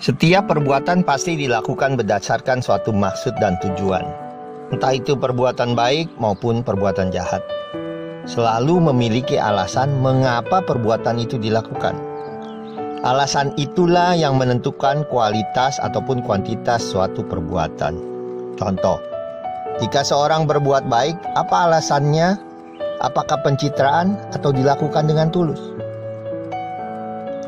Setiap perbuatan pasti dilakukan berdasarkan suatu maksud dan tujuan. Entah itu perbuatan baik maupun perbuatan jahat. Selalu memiliki alasan mengapa perbuatan itu dilakukan. Alasan itulah yang menentukan kualitas ataupun kuantitas suatu perbuatan. Contoh, jika seorang berbuat baik, apa alasannya? Apakah pencitraan atau dilakukan dengan tulus?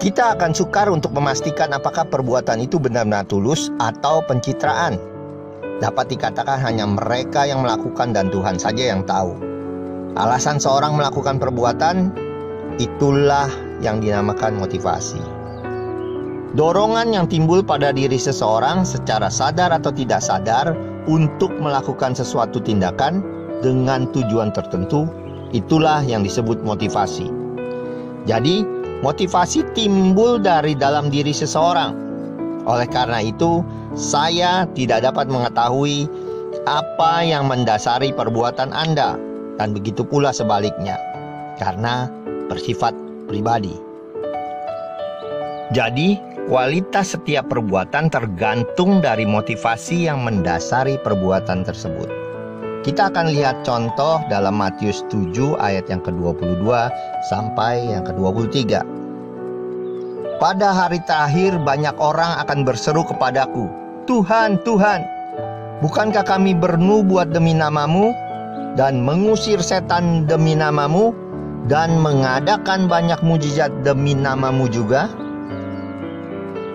Kita akan sukar untuk memastikan apakah perbuatan itu benar-benar tulus atau pencitraan. Dapat dikatakan hanya mereka yang melakukan dan Tuhan saja yang tahu. Alasan seorang melakukan perbuatan, itulah yang dinamakan motivasi. Dorongan yang timbul pada diri seseorang secara sadar atau tidak sadar untuk melakukan sesuatu tindakan dengan tujuan tertentu, itulah yang disebut motivasi. Jadi, motivasi timbul dari dalam diri seseorang. Oleh karena itu, saya tidak dapat mengetahui apa yang mendasari perbuatan Anda, dan begitu pula sebaliknya, karena bersifat pribadi. Jadi, kualitas setiap perbuatan tergantung dari motivasi yang mendasari perbuatan tersebut. Kita akan lihat contoh dalam Matius 7 ayat yang ke-22 sampai yang ke-23. Pada hari terakhir banyak orang akan berseru kepadaku, Tuhan, Tuhan, bukankah kami bernubuat demi namamu dan mengusir setan demi namamu dan mengadakan banyak mujizat demi namamu juga?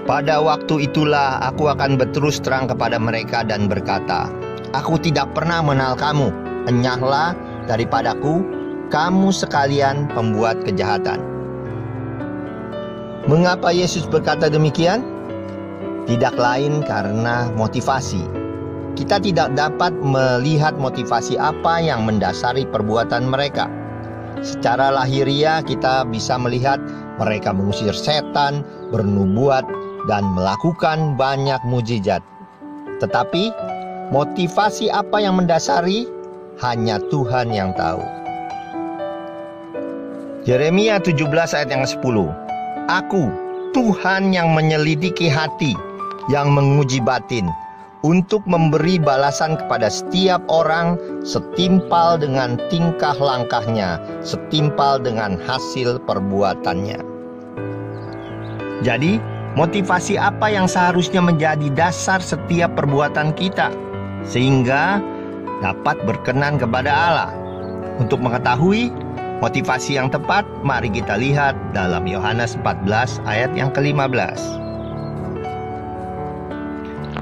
Pada waktu itulah aku akan berterus terang kepada mereka dan berkata, aku tidak pernah mengenal kamu, enyahlah daripadaku, kamu sekalian pembuat kejahatan. Mengapa Yesus berkata demikian? Tidak lain karena motivasi. Kita tidak dapat melihat motivasi apa yang mendasari perbuatan mereka. Secara lahiriah kita bisa melihat mereka mengusir setan, bernubuat, dan melakukan banyak mujizat. Tetapi motivasi apa yang mendasari, hanya Tuhan yang tahu. Yeremia 17 ayat yang ke-10. Aku, Tuhan yang menyelidiki hati, yang menguji batin, untuk memberi balasan kepada setiap orang setimpal dengan tingkah langkahnya, setimpal dengan hasil perbuatannya. Jadi, motivasi apa yang seharusnya menjadi dasar setiap perbuatan kita, sehingga dapat berkenan kepada Allah? Untuk mengetahui motivasi yang tepat, mari kita lihat dalam Yohanes 14 ayat yang ke-15.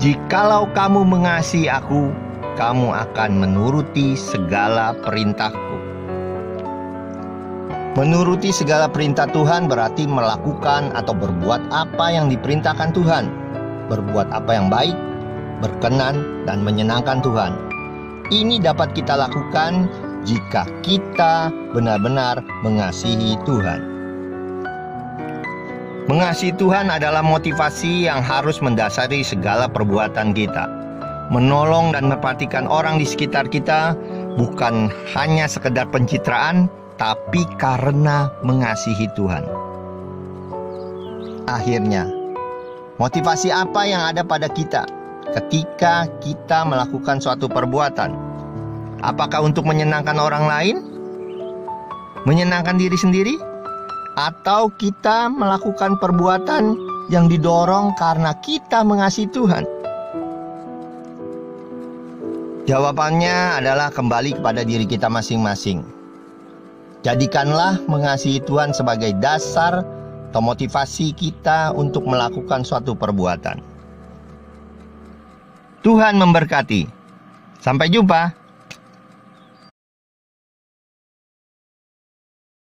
Jikalau kamu mengasihi aku, kamu akan menuruti segala perintahku. Menuruti segala perintah Tuhan berarti melakukan atau berbuat apa yang diperintahkan Tuhan. Berbuat apa yang baik, berkenan, dan menyenangkan Tuhan. Ini dapat kita lakukan jika kita benar-benar mengasihi Tuhan. Mengasihi Tuhan adalah motivasi yang harus mendasari segala perbuatan kita. Menolong dan memperhatikan orang di sekitar kita bukan hanya sekedar pencitraan, tapi karena mengasihi Tuhan. Akhirnya, motivasi apa yang ada pada kita ketika kita melakukan suatu perbuatan? Apakah untuk menyenangkan orang lain? Menyenangkan diri sendiri? Atau kita melakukan perbuatan yang didorong karena kita mengasihi Tuhan? Jawabannya adalah kembali kepada diri kita masing-masing. Jadikanlah mengasihi Tuhan sebagai dasar atau motivasi kita untuk melakukan suatu perbuatan. Tuhan memberkati. Sampai jumpa.